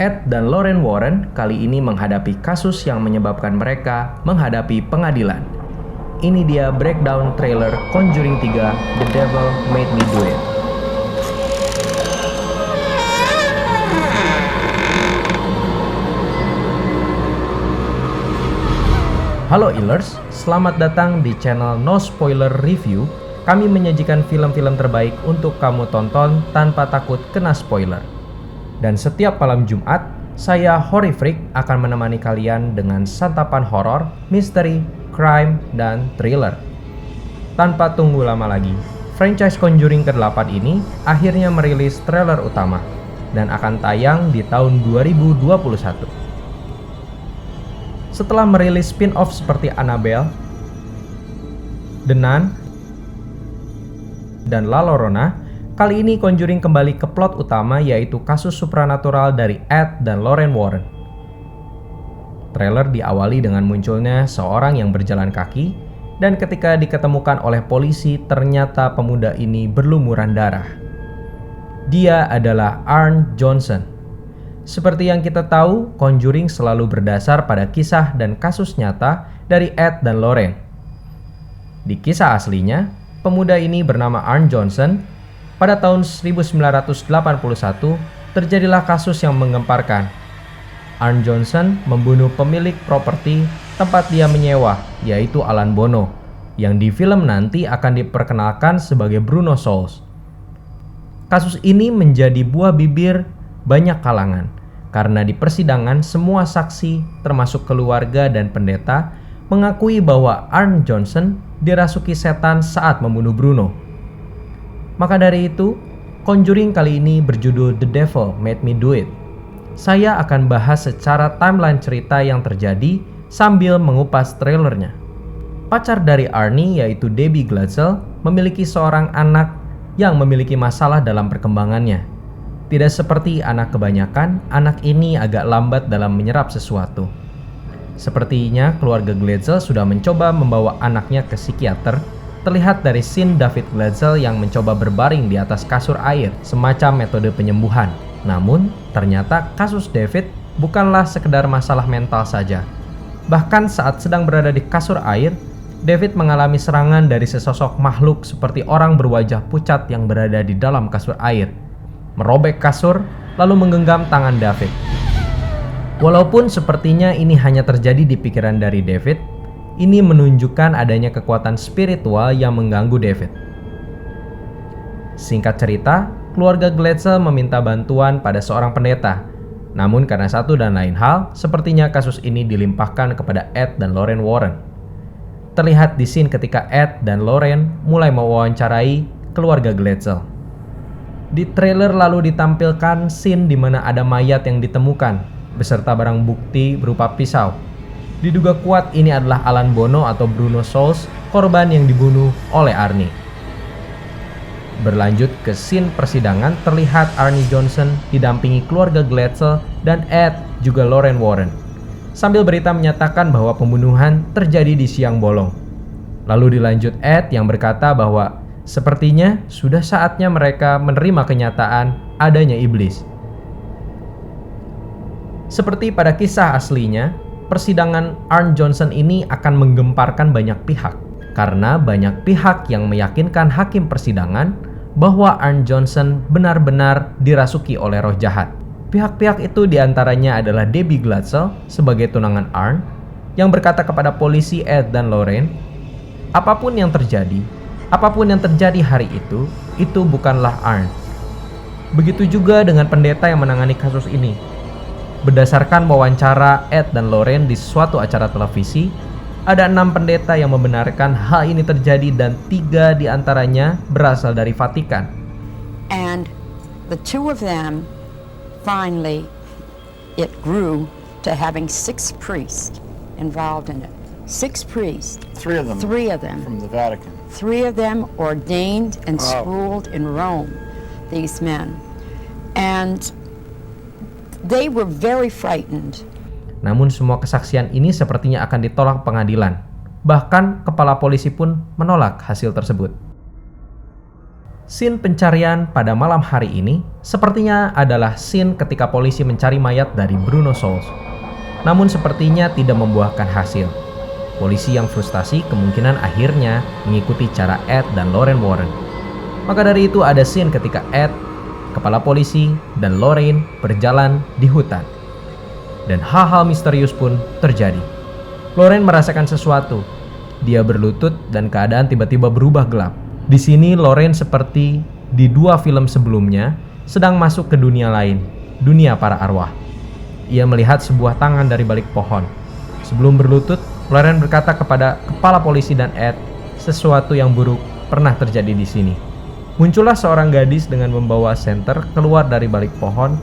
Ed dan Lorraine Warren kali ini menghadapi kasus yang menyebabkan mereka menghadapi pengadilan. Ini dia breakdown trailer Conjuring 3 The Devil Made Me Do It. Halo Illers, selamat datang di channel No Spoiler Review. Kami menyajikan film-film terbaik untuk kamu tonton tanpa takut kena spoiler. Dan setiap malam Jumat, saya Horrific akan menemani kalian dengan santapan horor, misteri, crime, dan thriller. Tanpa tunggu lama lagi, franchise Conjuring ke-8 ini akhirnya merilis trailer utama dan akan tayang di tahun 2021. Setelah merilis spin-off seperti Annabelle, The Nun, dan La Llorona, kali ini Conjuring kembali ke plot utama, yaitu kasus supranatural dari Ed dan Lorraine Warren. Trailer diawali dengan munculnya seorang yang berjalan kaki, dan ketika diketemukan oleh polisi, ternyata pemuda ini berlumuran darah. Dia adalah Arn Johnson. Seperti yang kita tahu, Conjuring selalu berdasar pada kisah dan kasus nyata dari Ed dan Lorraine. Di kisah aslinya, pemuda ini bernama Arn Johnson. Pada tahun 1981, terjadilah kasus yang menggemparkan. Arn Johnson membunuh pemilik properti tempat dia menyewa, yaitu Alan Bono, yang di film nanti akan diperkenalkan sebagai Bruno Souls. Kasus ini menjadi buah bibir banyak kalangan, karena di persidangan semua saksi, termasuk keluarga dan pendeta, mengakui bahwa Arn Johnson dirasuki setan saat membunuh Bruno. Maka dari itu, Conjuring kali ini berjudul The Devil Made Me Do It. Saya akan bahas secara timeline cerita yang terjadi sambil mengupas trailernya. Pacar dari Arnie, yaitu Debbie Glatzel, memiliki seorang anak yang memiliki masalah dalam perkembangannya. Tidak seperti anak kebanyakan, anak ini agak lambat dalam menyerap sesuatu. Sepertinya keluarga Glatzel sudah mencoba membawa anaknya ke psikiater. Terlihat dari scene David Glatzel yang mencoba berbaring di atas kasur air, semacam metode penyembuhan. Namun, ternyata kasus David bukanlah sekedar masalah mental saja. Bahkan saat sedang berada di kasur air, David mengalami serangan dari sesosok makhluk seperti orang berwajah pucat yang berada di dalam kasur air, merobek kasur, lalu menggenggam tangan David. Walaupun sepertinya ini hanya terjadi di pikiran dari David, ini menunjukkan adanya kekuatan spiritual yang mengganggu David. Singkat cerita, keluarga Glatzel meminta bantuan pada seorang pendeta. Namun karena satu dan lain hal, sepertinya kasus ini dilimpahkan kepada Ed dan Lorraine Warren. Terlihat di scene ketika Ed dan Lorraine mulai mewawancarai keluarga Glatzel. Di trailer lalu ditampilkan scene di mana ada mayat yang ditemukan, beserta barang bukti berupa pisau. Diduga kuat ini adalah Alan Bono atau Bruno Souls, korban yang dibunuh oleh Arnie. Berlanjut ke scene persidangan, terlihat Arnie Johnson didampingi keluarga Glatzel dan Ed juga Lorraine Warren. Sambil berita menyatakan bahwa pembunuhan terjadi di siang bolong. Lalu dilanjut Ed yang berkata bahwa sepertinya sudah saatnya mereka menerima kenyataan adanya iblis. Seperti pada kisah aslinya, persidangan Arn Johnson ini akan menggemparkan banyak pihak, karena banyak pihak yang meyakinkan hakim persidangan bahwa Arn Johnson benar-benar dirasuki oleh roh jahat. Pihak-pihak itu diantaranya adalah Debbie Glatzel sebagai tunangan Arn, yang berkata kepada polisi Ed dan Lorraine, apapun yang terjadi hari itu bukanlah Arn. Begitu juga dengan pendeta yang menangani kasus ini. Berdasarkan wawancara Ed dan Lorraine di suatu acara televisi, ada 6 pendeta yang membenarkan hal ini terjadi dan 3 diantaranya berasal dari Vatikan. And the 2 of them, finally, it grew to having 6 priests involved in it. 6 priests. 3 of them. 3 of them. From the Vatican. 3 of them ordained and schooled in Rome, these men. And they were very frightened. Namun semua kesaksian ini sepertinya akan ditolak pengadilan. Bahkan kepala polisi pun menolak hasil tersebut. Scene pencarian pada malam hari ini sepertinya adalah scene ketika polisi mencari mayat dari Bruno Souls. Namun sepertinya tidak membuahkan hasil. Polisi yang frustasi kemungkinan akhirnya mengikuti cara Ed dan Lorraine Warren. Maka dari itu ada scene ketika Ed, kepala polisi, dan Lorraine berjalan di hutan. Dan hal-hal misterius pun terjadi. Lorraine merasakan sesuatu. Dia berlutut dan keadaan tiba-tiba berubah gelap. Di sini Lorraine seperti di 2 film sebelumnya sedang masuk ke dunia lain, dunia para arwah. Ia melihat sebuah tangan dari balik pohon. Sebelum berlutut, Lorraine berkata kepada kepala polisi dan Ed, sesuatu yang buruk pernah terjadi di sini. Muncullah seorang gadis dengan membawa senter keluar dari balik pohon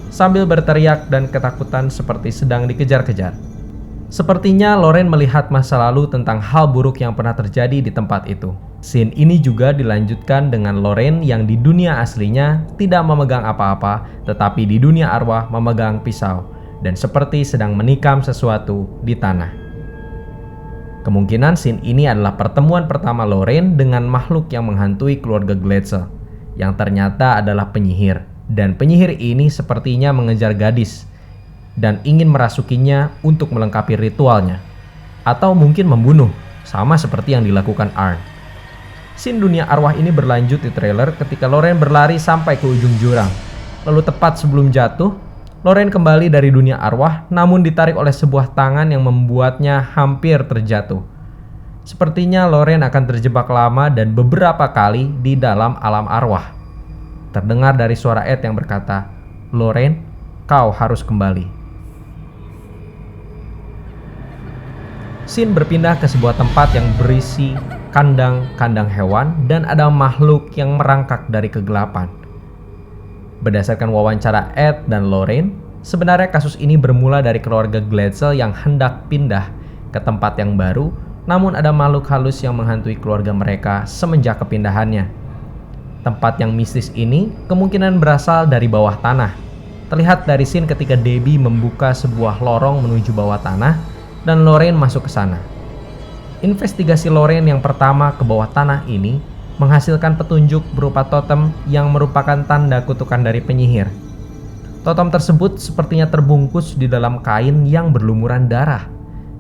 sambil berteriak dan ketakutan seperti sedang dikejar-kejar. Sepertinya Lorraine melihat masa lalu tentang hal buruk yang pernah terjadi di tempat itu. Scene ini juga dilanjutkan dengan Lorraine yang di dunia aslinya tidak memegang apa-apa, tetapi di dunia arwah memegang pisau dan seperti sedang menikam sesuatu di tanah. Kemungkinan scene ini adalah pertemuan pertama Lorraine dengan makhluk yang menghantui keluarga Glatzel, yang ternyata adalah penyihir. Dan penyihir ini sepertinya mengejar gadis dan ingin merasukinya untuk melengkapi ritualnya, atau mungkin membunuh, sama seperti yang dilakukan Arn. Scene dunia arwah ini berlanjut di trailer ketika Lorraine berlari sampai ke ujung jurang. Lalu tepat sebelum jatuh, Lorraine kembali dari dunia arwah namun ditarik oleh sebuah tangan yang membuatnya hampir terjatuh. Sepertinya Lorraine akan terjebak lama dan beberapa kali di dalam alam arwah. Terdengar dari suara Ed yang berkata, "Lorraine, kau harus kembali." Scene berpindah ke sebuah tempat yang berisi kandang-kandang hewan dan ada makhluk yang merangkak dari kegelapan. Berdasarkan wawancara Ed dan Lorraine, sebenarnya kasus ini bermula dari keluarga Glatzel yang hendak pindah ke tempat yang baru, namun ada makhluk halus yang menghantui keluarga mereka semenjak kepindahannya. Tempat yang mistis ini kemungkinan berasal dari bawah tanah. Terlihat dari scene ketika Debbie membuka sebuah lorong menuju bawah tanah dan Lorraine masuk ke sana. Investigasi Lorraine yang pertama ke bawah tanah ini menghasilkan petunjuk berupa totem yang merupakan tanda kutukan dari penyihir. Totem tersebut sepertinya terbungkus di dalam kain yang berlumuran darah,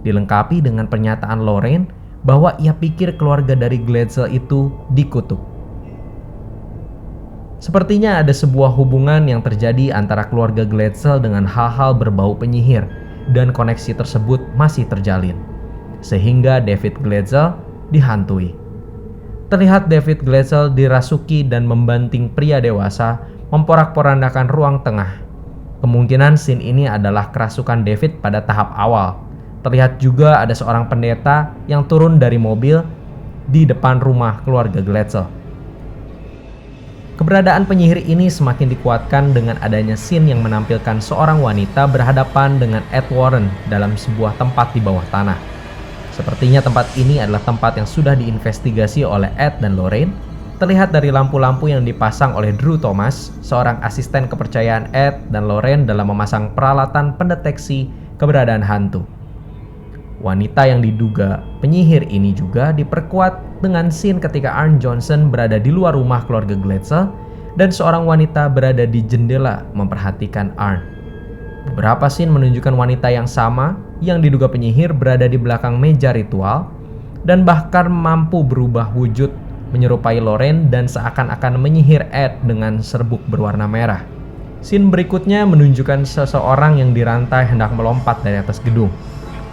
dilengkapi dengan pernyataan Lorraine bahwa ia pikir keluarga dari Glatzel itu dikutuk. Sepertinya ada sebuah hubungan yang terjadi antara keluarga Glatzel dengan hal-hal berbau penyihir, dan koneksi tersebut masih terjalin, sehingga David Glatzel dihantui. Terlihat David Glatzel dirasuki dan membanting pria dewasa memporak-porandakan ruang tengah. Kemungkinan scene ini adalah kerasukan David pada tahap awal. Terlihat juga ada seorang pendeta yang turun dari mobil di depan rumah keluarga Glatzel. Keberadaan penyihir ini semakin dikuatkan dengan adanya scene yang menampilkan seorang wanita berhadapan dengan Ed Warren dalam sebuah tempat di bawah tanah. Sepertinya tempat ini adalah tempat yang sudah diinvestigasi oleh Ed dan Lorraine. Terlihat dari lampu-lampu yang dipasang oleh Drew Thomas, seorang asisten kepercayaan Ed dan Lorraine dalam memasang peralatan pendeteksi keberadaan hantu. Wanita yang diduga penyihir ini juga diperkuat dengan scene ketika Arn Johnson berada di luar rumah keluarga Glatzel dan seorang wanita berada di jendela memperhatikan Arn. Beberapa scene menunjukkan wanita yang sama yang diduga penyihir berada di belakang meja ritual dan bahkan mampu berubah wujud menyerupai Lorraine dan seakan-akan menyihir Ed dengan serbuk berwarna merah. Scene berikutnya menunjukkan seseorang yang dirantai hendak melompat dari atas gedung.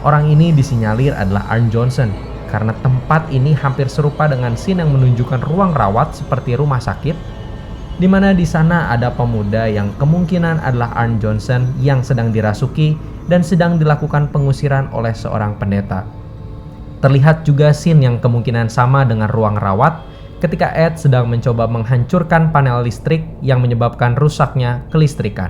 Orang ini disinyalir adalah Arn Johnson karena tempat ini hampir serupa dengan scene yang menunjukkan ruang rawat seperti rumah sakit, di mana di sana ada pemuda yang kemungkinan adalah Arn Johnson yang sedang dirasuki dan sedang dilakukan pengusiran oleh seorang pendeta. Terlihat juga scene yang kemungkinan sama dengan ruang rawat ketika Ed sedang mencoba menghancurkan panel listrik yang menyebabkan rusaknya kelistrikan.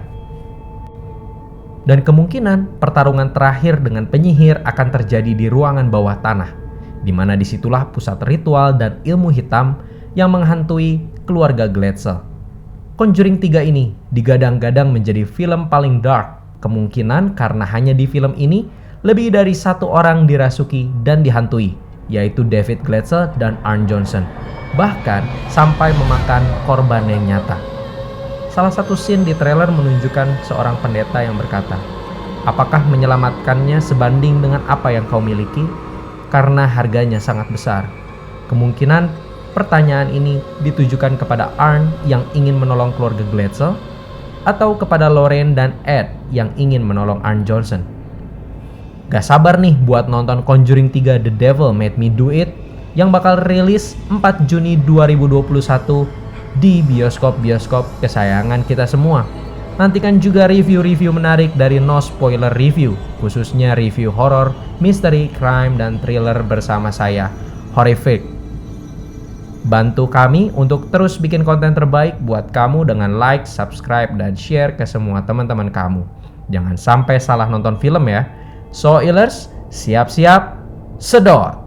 Dan kemungkinan pertarungan terakhir dengan penyihir akan terjadi di ruangan bawah tanah, di mana disitulah pusat ritual dan ilmu hitam yang menghantui keluarga Glatzel. Conjuring 3 ini digadang-gadang menjadi film paling dark, kemungkinan karena hanya di film ini lebih dari satu orang dirasuki dan dihantui, yaitu David Glatzel dan Arn Johnson, bahkan sampai memakan korban yang nyata. Salah satu scene di trailer menunjukkan seorang pendeta yang berkata, "Apakah menyelamatkannya sebanding dengan apa yang kau miliki? Karena harganya sangat besar." Kemungkinan pertanyaan ini ditujukan kepada Arn yang ingin menolong keluarga Glatzel, atau kepada Lorraine dan Ed yang ingin menolong Arn Johnson. Gak sabar nih buat nonton Conjuring 3 The Devil Made Me Do It yang bakal rilis 4 Juni 2021 di bioskop-bioskop kesayangan kita semua. Nantikan juga review-review menarik dari No Spoiler Review, khususnya review horror, misteri, crime, dan thriller bersama saya, Horrific. Bantu kami untuk terus bikin konten terbaik buat kamu dengan like, subscribe, dan share ke semua teman-teman kamu. Jangan sampai salah nonton film ya. So Illers, siap-siap, sedot!